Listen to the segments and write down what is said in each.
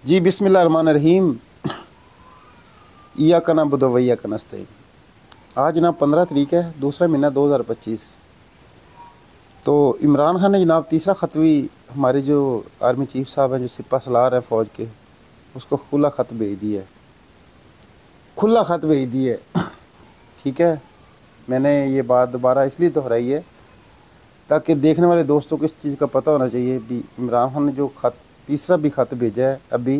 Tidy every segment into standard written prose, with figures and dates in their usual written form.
जी बिस्मिल्लाहिर्रहमानिर्रहीम। इय्याका नअबुदु व इय्याका नस्तईन। आज जनाब 15 तारीख है, दूसरा महीना 2025। तो इमरान खान ने जनाब तीसरा ख़त भी हमारे जो आर्मी चीफ साहब हैं, जो सिपा सलार हैं फ़ौज के, उसको खुला ख़त भेज दिया है। खुला ख़त भेज दिया है। ठीक है, मैंने ये बात दोबारा इसलिए दोहराई है ताकि देखने वाले दोस्तों को इस चीज़ का पता होना चाहिए भी इमरान खान ने जो ख़त तीसरा भी ख़त भेजा है अभी,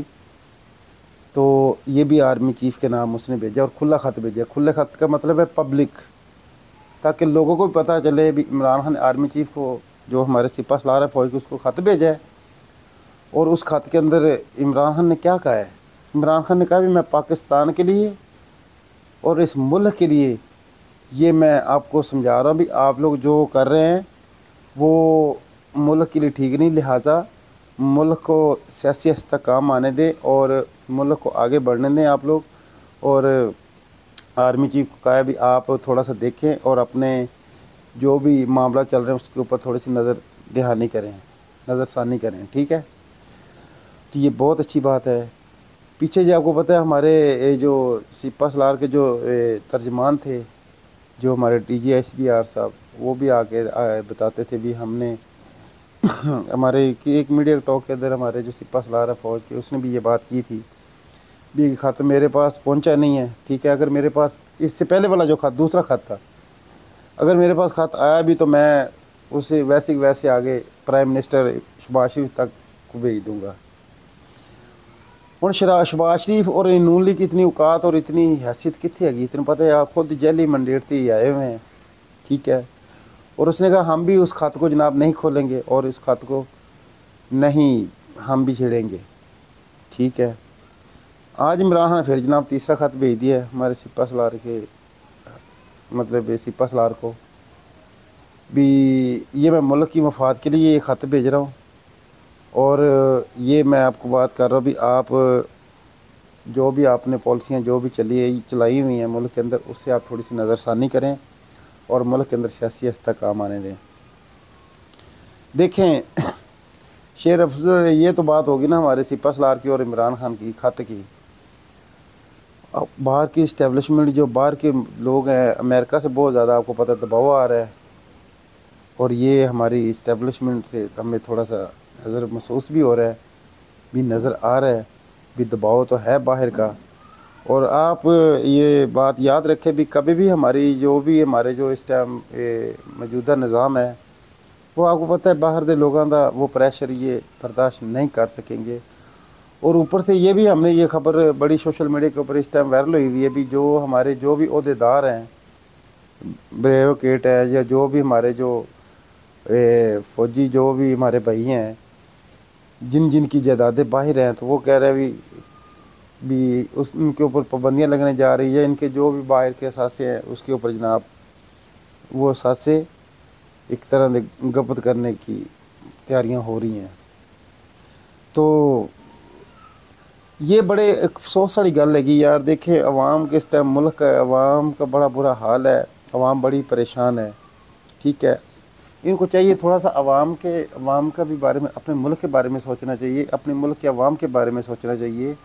तो ये भी आर्मी चीफ़ के नाम उसने भेजा और खुला ख़त भेजा। खुले ख़त का मतलब है पब्लिक, ताकि लोगों को भी पता चले भी इमरान खान आर्मी चीफ़ को, जो हमारे सिपा सलार है फ़ौज के, उसको ख़त भेजा है। और उस ख़त के अंदर इमरान खान ने क्या कहा है? इमरान खान ने कहा भी मैं पाकिस्तान के लिए और इस मुल्क के लिए ये मैं आपको समझा रहा हूँ भी आप लोग जो कर रहे हैं वो मुल्क के लिए ठीक नहीं, लिहाजा मुल्क को सियासी इस्तेहकाम आने दें और मुल्क को आगे बढ़ने दें आप लोग। और आर्मी चीफ को कहा है भी आप थोड़ा सा देखें और अपने जो भी मामला चल रहे हैं उसके ऊपर थोड़ी सी नज़र दहानी करें, नज़रसानी करें। ठीक है, तो ये बहुत अच्छी बात है। पीछे जो आपको पता है हमारे जो सिपा सलार के जो तर्जमान थे, जो हमारे DGSPR साहब, वो भी आके बताते थे भी हमने हमारे कि एक मीडिया टॉक के अंदर हमारे जो सिपा सलार है फ़ौज के, उसने भी ये बात की थी भी ख़त मेरे पास पहुंचा नहीं है। ठीक है, अगर मेरे पास इससे पहले वाला जो ख़त दूसरा ख़त था, अगर मेरे पास ख़त आया भी तो मैं उसे वैसे ही वैसे आगे प्राइम मिनिस्टर शहबाज शरीफ तक को भेज दूँगा। और शहबाज शरीफ और नून लीग की इतनी औकात और इतनी हैसियत कितनी हैगी, इतने पता है आप खुद जेली मंडेट से आए हुए हैं। ठीक है, और उसने कहा हम भी उस ख़त को जनाब नहीं खोलेंगे और इस ख़त को नहीं हम भी छेड़ेंगे। ठीक है, आज इमरान खान ने फिर जनाब तीसरा ख़त भेज दिया है हमारे सिपा सलार के, मतलब सिपा सलार को भी ये मैं मुल्क की मफाद के लिए ये ख़त भेज रहा हूँ। और ये मैं आपको बात कर रहा हूँ भी आप जो भी आपने पॉलिसियाँ जो भी चलाई हुई हैं मुल्क के अंदर, उससे आप थोड़ी सी नज़रसानी करें और मुल्क के अंदर सियासी इस्तेहकाम आने दें। देखें शेर अफजल, ये तो बात होगी ना हमारे सिपा सलार की और इमरान खान की ख़त की। अब बाहर की इस्टेब्लिशमेंट, जो बाहर के लोग हैं, अमेरिका से बहुत ज़्यादा आपको पता दबाव आ रहा है और ये हमारी इस्टेब्लिशमेंट से हमें थोड़ा सा नज़र महसूस भी हो रहा है, भी नज़र आ रहा है भी दबाव तो है बाहर का। और आप ये बात याद रखें भी कभी भी हमारे जो इस टाइम मौजूदा निज़ाम है, वो आपको पता है बाहर के लोगों का वो प्रेशर ये बर्दाश्त नहीं कर सकेंगे। और ऊपर से ये भी हमने ये ख़बर बड़ी सोशल मीडिया के ऊपर इस टाइम वायरल हुई हुई है भी जो हमारे जो भी ओहदेदार हैं, ब्रेवोकेट है या जो भी हमारे जो फ़ौजी जो भी हमारे भाई हैं, जिन जिन की जायदादें बाहर हैं, तो वो कह रहे हैं भी उस उनके ऊपर पाबंदियाँ लगने जा रही है। इनके जो भी बाहर के असासे हैं उसके ऊपर जनाब वो असासे एक तरह से गबत करने की तैयारियां हो रही हैं। तो ये बड़े अफसोस वाली गल है कि यार देखें अवाम के इस टाइम मुल्क का अवाम का बड़ा बुरा हाल है, अवाम बड़ी परेशान है। ठीक है, इनको चाहिए थोड़ा सा अवाम का भी बारे में, अपने मुल्क के बारे में सोचना चाहिए, अपने मुल्क के अवाम के बारे में सोचना चाहिए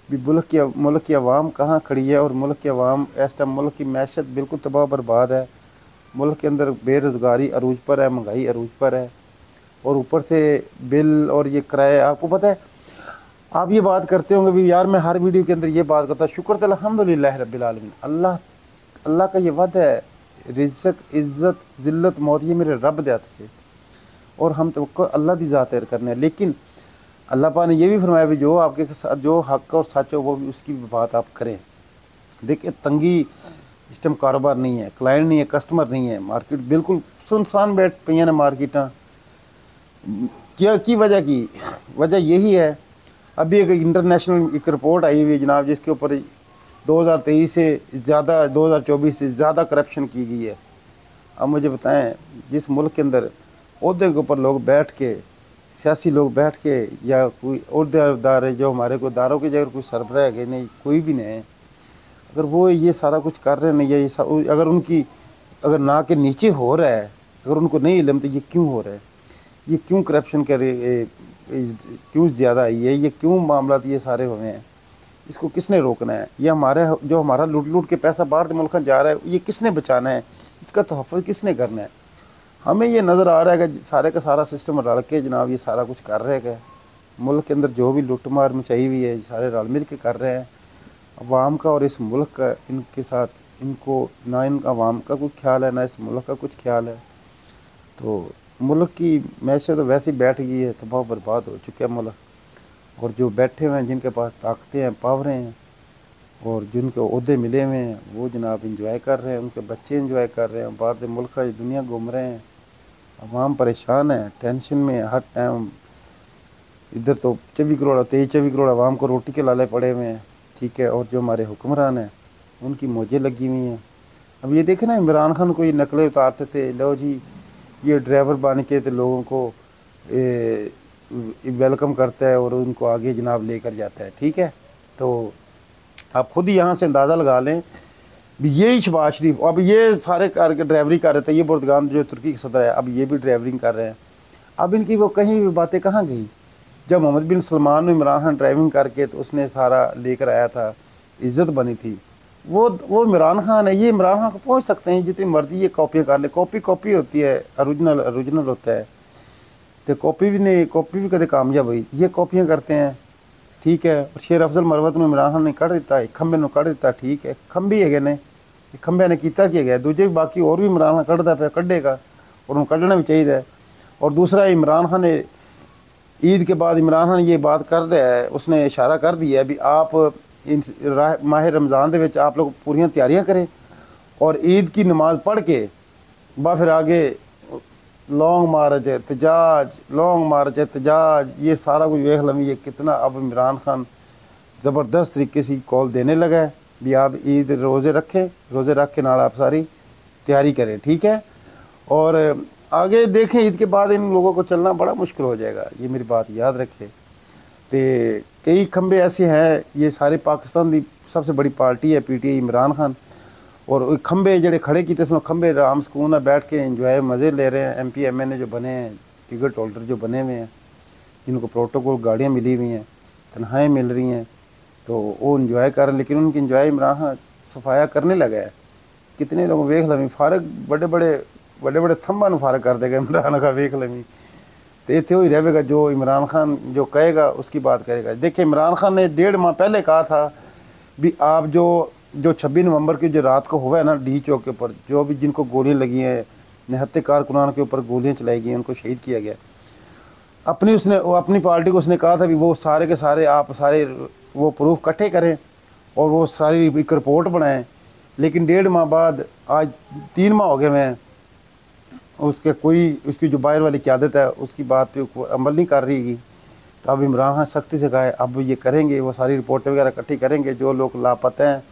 भी मुल्क की अवाम कहाँ खड़ी है। और मुल्क की अवाम इस टाइम मुल्क की मैशत बिल्कुल तबाह बर्बाद है। मुल्क के अंदर बेरोज़गारी अरूज पर है, महंगाई अरूज पर है और ऊपर से बिल और ये किराए। आपको पता है, आप ये बात करते होंगे भी यार मैं हर वीडियो के अंदर ये बात करता हूँ, शुक्र अल्हम्दुलिल्लाह रब्बिल आलमीन, अल्लाह का ये वादा है, रिज़्क़ इज़्ज़त ज़िल्लत मौत ये मेरे रब दे हाथ से, और हम तो अल्लाह की ज़ात करने हैं। लेकिन अल्लाह पाक ने ये भी फरमाया भी जो आपके साथ जो हक और सच हो वो भी उसकी भी बात आप करें। देखिए तंगी इस टाइम कारोबार नहीं है, क्लाइंट नहीं है, कस्टमर नहीं है, मार्केट बिल्कुल सुनसान बैठ पई ने मार्केटा। क्या की वजह यही है। अभी एक इंटरनेशनल एक रिपोर्ट आई हुई है जनाब, जिसके ऊपर 2023 से ज़्यादा 2024 से ज़्यादा करप्शन की गई है। अब मुझे बताएं, जिस मुल्क के अंदर ओहदे के ऊपर लोग बैठ के, सियासी लोग बैठ के, या कोई ओहदेदार है जो हमारे को दारों की जगह कोई सरबराह है नहीं, कोई भी नहीं, अगर वो ये सारा कुछ कर रहे नहीं है, अगर ना के नीचे हो रहा है, अगर उनको नहीं इल्म तो ये क्यों हो रहा है? ये क्यों करप्शन क्यों ज़्यादा आई है, ये क्यों मामला ये सारे हुए हैं, इसको किसने रोकना है, ये हमारे जो हमारा लूट लूट के पैसा बाहर मुल्क जा रहा है ये किसने बचाना है, इसका तहफ़्फ़ुज़ किसने करना है। हमें ये नज़र आ रहा है कि सारे का सारा सिस्टम रल के जनाब ये सारा कुछ कर रहे हैं। मुल्क के अंदर जो भी लुट मार मचाई हुई है सारे रल मिल के कर रहे हैं। अवाम का और इस मुल्क का इनके साथ, इनको ना इन अवाम का कुछ ख्याल है ना इस मुल्क का कुछ ख्याल है। तो मुल्क की मैशत तो वैसे ही बैठ गई है, तबाह बर्बाद हो चुका है मुल्क। और जो बैठे हुए हैं जिनके पास ताकतें हैं, पावरें हैं और जिनके ओहदे मिले हुए हैं वो जनाब इंजॉय कर रहे हैं, उनके बच्चे इंजॉय कर रहे हैं, बाहर मुल्क का दुनिया घूम रहे हैं। अवाम परेशान है, टेंशन में हर टाइम। इधर तो 24 करोड़ 23-24 करोड़ अवाम को रोटी के लाले पड़े हुए हैं, ठीक है। और जो हमारे हुक्मरान हैं उनकी मौजें लगी हुई हैं। अब ये देखें ना, इमरान खान को ये नकलें उतारते थे, लो जी ये ड्राइवर बन के तो लोगों को वेलकम करता है और उनको आगे जनाब लेकर जाता है, ठीक है। तो आप खुद ही यहाँ से अंदाज़ा लगा लें भी ये शहबाज शरीफ, अब ये सारे करके ड्राइवरी कर रहे थे, ये बुर्दगान जो तुर्की के सदर है अब ये भी ड्राइवरिंग कर रहे हैं। अब इनकी वो कहीं भी बातें कहाँ गई। जब मोहम्मद बिन सलमान ने इमरान खान ड्राइविंग करके तो उसने सारा लेकर आया था, इज़्ज़त बनी थी, वो इमरान खान है। ये इमरान खान को पहुँच सकते हैं जितनी मर्जी ये कॉपियाँ कर ले, कॉपी होती है, ओरिजिनल होता है। तो कॉपी भी कदे कामयाब हुई, ये कॉपियाँ करते हैं, ठीक है। और शेर अफजल मरवत में इमरान खान ने कढ़ दिता, एक खंबे ने कढ़ दिता, ठीक है। खंबी है ने खंबे ने किया गया, दूजे बाकी और भी इमरान खान कढ़ता पे कढ़ेगा और उन्हें कढ़ना भी चाहिए। और दूसरा इमरान खान ने ईद के बाद इमरान खान ये बात कर रहा है, उसने इशारा कर दिया है भी आप इन माह रमज़ान दे विच आप लोग पूरियां तैयारियां करें और ईद की नमाज़ पढ़ के फिर आगे लॉन्ग मार्च एहतजाज ये सारा कुछ वेख लमी। ये कितना अब इमरान खान ज़बरदस्त तरीके से कॉल देने लगा है भी आप ईद रोज़े रख के नाल आप सारी तैयारी करें, ठीक है। और आगे देखें ईद के बाद इन लोगों को चलना बड़ा मुश्किल हो जाएगा, ये मेरी बात याद रखें। तो कई खंबे ऐसे हैं, ये सारे पाकिस्तान की सबसे बड़ी पार्टी है PTI इमरान खान, और खंबे जड़े खड़े किए थे खंबे आराम सुकून है बैठ के इंजॉय मज़े ले रहे हैं। MP MNA जो बने हैं, टिकट होल्डर जो बने हुए हैं, जिनको प्रोटोकॉल गाड़ियाँ मिली हुई हैं, तनख्वाहें मिल रही हैं, तो वो इंजॉय कर रहे हैं। लेकिन उनकी इंजॉय इमरान खान सफाया करने लगा है। कितने लोग वेख लमी फारग बड़े थंबा न फारग कर देगा इमरान खान, वेख लमी। तो इतने ही रहेगा जो इमरान खान जो कहेगा उसकी बात करेगा। देखिए इमरान खान ने 1.5 माह पहले कहा था भी आप जो 26 नवंबर की जो रात को हुआ है ना डी चौक के ऊपर, जो भी जिनको गोलियां लगी हैं, निहत्ते कारकुनान के ऊपर गोलियां चलाई गई, उनको शहीद किया गया। अपनी पार्टी को उसने कहा था भी वो सारे के सारे आप सारे वो प्रूफ इकट्ठे करें और वो सारी एक रिपोर्ट बनाएं। लेकिन 1.5 माह बाद आज 3 माह हो गए हैं, उसके कोई उसकी जो बाहर वाली क़यादत है उसकी बात पे अमल नहीं कर रही। तो अब इमरान खान सख्ती से कहा है अब ये करेंगे, वो सारी रिपोर्टें वगैरह इकट्ठी करेंगे, जो लोग लापता हैं,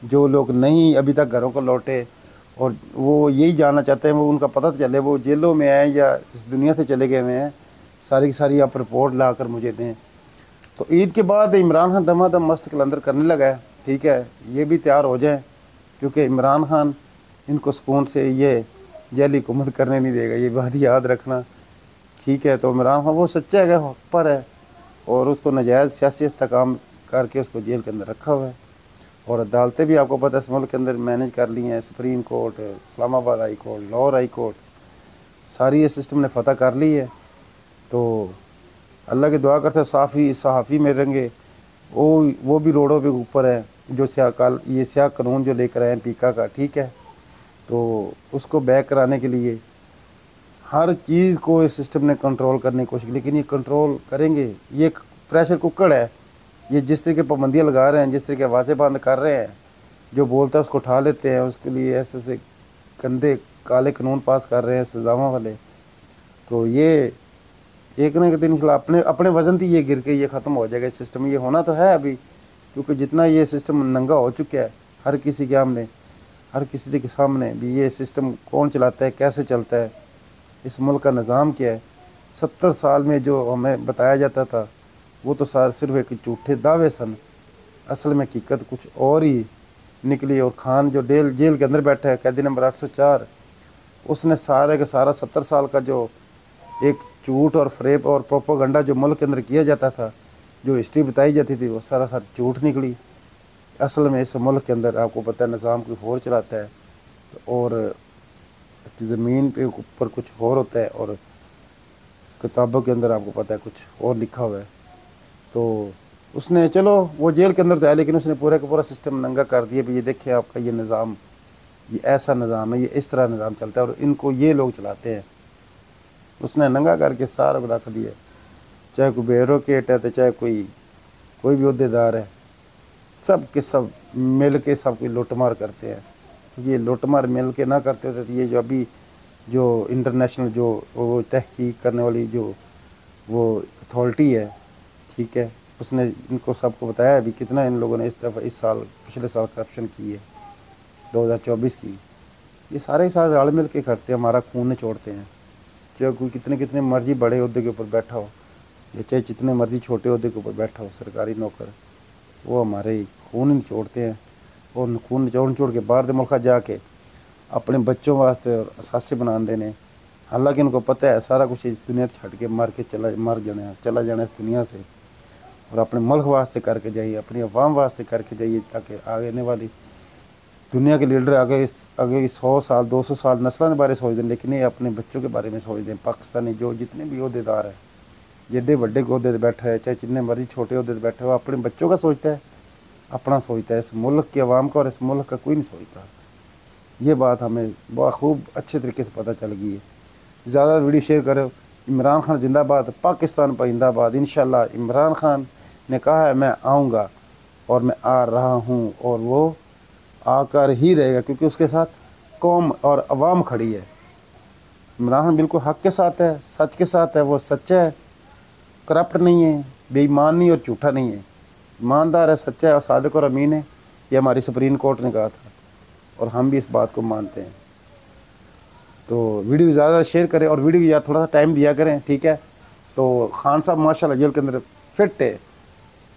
जो लोग नहीं अभी तक घरों को लौटे और वो यही जानना चाहते हैं वो उनका पता तो चले, वो जेलों में हैं या इस दुनिया से चले गए हुए हैं, सारी की सारी आप रिपोर्ट ला कर मुझे दें। तो ईद के बाद इमरान खान दमादम मस्त कलंदर करने लगा है, ठीक है। ये भी तैयार हो जाएँ क्योंकि इमरान खान इनको सुकून से ये जैली हुकूमत करने नहीं देगा, ये बात याद रखना, ठीक है। तो इमरान खान वो सच्चा है हक पर है और उसको नाजायज़ सियासी इस्तेकाम करके उसको जेल के अंदर रखा हुआ है। और अदालतें भी आपको पता है इस मुल्क के अंदर मैनेज कर ली हैं, supreme court, Islamabad high court, Lahore high court, सारी ये सिस्टम ने फ़तह कर ली है। तो अल्लाह की दुआ करते सहाफ़ी में रहेंगे, वो भी रोडों पे ऊपर है, जो स्याह कानून जो लेकर आए हैं पीका का, ठीक है। तो उसको बैक कराने के लिए हर चीज़ को इस सिस्टम ने कंट्रोल करने की कोशिश की, लेकिन ये कंट्रोल करेंगे, ये एक प्रेशर कुकर है। ये जिस तरह की पाबंदियाँ लगा रहे हैं, जिस तरह के आवाज़ें बंद कर रहे हैं, जो बोलता है उसको उठा लेते हैं, उसके लिए ऐसे गंदे काले कानून पास कर रहे हैं सज़ाओं वाले। तो ये एक ना एक दिन इंशाल्लाह अपने वज़न थी ये गिर के ये ख़त्म हो जाएगा। इस सिस्टम ये होना तो है अभी, क्योंकि जितना ये सिस्टम नंगा हो चुका है हर किसी के सामने भी ये सिस्टम कौन चलाता है, कैसे चलता है, इस मुल्क का निज़ाम क्या है। 70 साल में जो हमें बताया जाता था वो तो सिर्फ एक झूठे दावे सन, असल में हकीकत कुछ और ही निकली। और खान जो जेल के अंदर बैठा है, कैदी नंबर 804, उसने सारे का सारा 70 साल का जो एक झूठ और फ्रेब और प्रोपोगंडा जो मुल्क के अंदर किया जाता था, जो हिस्ट्री बताई जाती थी, वो सारा झूठ निकली। असल में इस मुल्क के अंदर आपको पता है निज़ाम कोई और चलाता है और ज़मीन पे ऊपर कुछ और होता है और किताबों के अंदर आपको पता है कुछ और लिखा हुआ है। तो उसने चलो वो जेल के अंदर तो है, लेकिन उसने पूरा का पूरा सिस्टम नंगा कर दिया भी ये देखिए आपका ये निज़ाम, ये ऐसा निज़ाम है, ये इस तरह निज़ाम चलता है और इनको ये लोग चलाते हैं। उसने नंगा करके सारा को रख दिया, चाहे कोई ब्यूरोक्रेट है तो चाहे कोई भी अहदेदार है, सब के सब मिल के सब कोई लुटमार करते हैं। ये लुटमार मिल के ना करते होते तो ये जो अभी जो इंटरनेशनल जो वो तहकीक करने वाली जो वो अथॉरिटी है, ठीक है, उसने इनको सबको बताया अभी कितना इन लोगों ने इस दफ़ा इस साल पिछले साल करप्शन की है 2024 की। ये सारे रल मिल के करते हैं, हमारा खून निचोड़ते हैं। चाहे कोई कितने मर्जी बड़े अहदे के ऊपर बैठा हो या चाहे जितने मर्जी छोटे अहदे के ऊपर बैठा हो, सरकारी नौकर, वो हमारे खून निचोड़ते हैं और खून निचोड़ के बाहर दे मुल्क जाके अपने बच्चों वास्ते असासे बना देने। हालांकि उनको पता है सारा कुछ इस दुनिया छड़ के मर चला जाना इस दुनिया से, और अपने मुल्क वास्ते करके जाइए, अपनी अवाम वास्ते करके जाइए, ताकि आने वाली दुनिया के लीडर आगे 100 साल 200 साल नस्लों के बारे सोच दें, लेकिन ये अपने बच्चों के बारे में सोच दें। पाकिस्तानी जो जितने भी अहदेदार हैं, जिड्डे बड़े अहदे पर बैठा है, चाहे जितने मर्जी छोटे अहदे पर बैठा है, वो अपने बच्चों का सोचता है, अपना सोचता है। इस मुल्क की आवाम का और इस मुल्क का कोई नहीं सोचता। ये बात हमें बहुत खूब अच्छे तरीके से पता चल गई है। ज़्यादा वीडियो शेयर करो। इमरान खान जिंदाबाद, पाकिस्तान पर जिंदाबाद। इंशाल्लाह इमरान खान ने कहा है मैं आऊँगा और मैं आ रहा हूँ और वो आकर ही रहेगा, क्योंकि उसके साथ कौम और अवाम खड़ी है। इमरान खान बिल्कुल हक़ के साथ है, सच के साथ है, वो सच्चा है, करप्ट नहीं है, बेईमान नहीं और झूठा नहीं है, ईमानदार है, सच्चा है और सादिक और अमीन है। ये हमारी सुप्रीम कोर्ट ने कहा था और हम भी इस बात को मानते हैं। तो वीडियो ज़्यादा शेयर करें और वीडियो को यार थोड़ा सा टाइम दिया करें, ठीक है। तो खान साहब माशाल्लाह जेल के अंदर फिट है,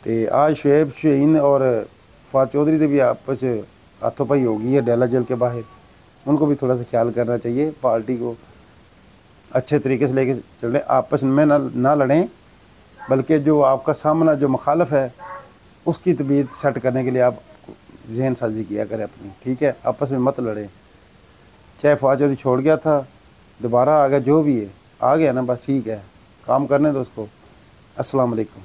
तो आज शुएब शाहीन और फवाद चौधरी से भी आपस हाथों-पाई हो गई है डेला जेल के बाहर। उनको भी थोड़ा सा ख्याल करना चाहिए, पार्टी को अच्छे तरीके से लेके चलें, आपस में ना लड़ें, बल्कि जो आपका सामना जो मुखालफ है उसकी तबीयत सेट करने के लिए आप जहन साजी किया करें अपनी, ठीक है। आपस में मत लड़ें। चाहे फवाद चौधरी छोड़ गया था, दोबारा आ गया, जो भी है आ गया ना, बस ठीक है, काम करने दो उसको। अस्सलाम वालेकुम।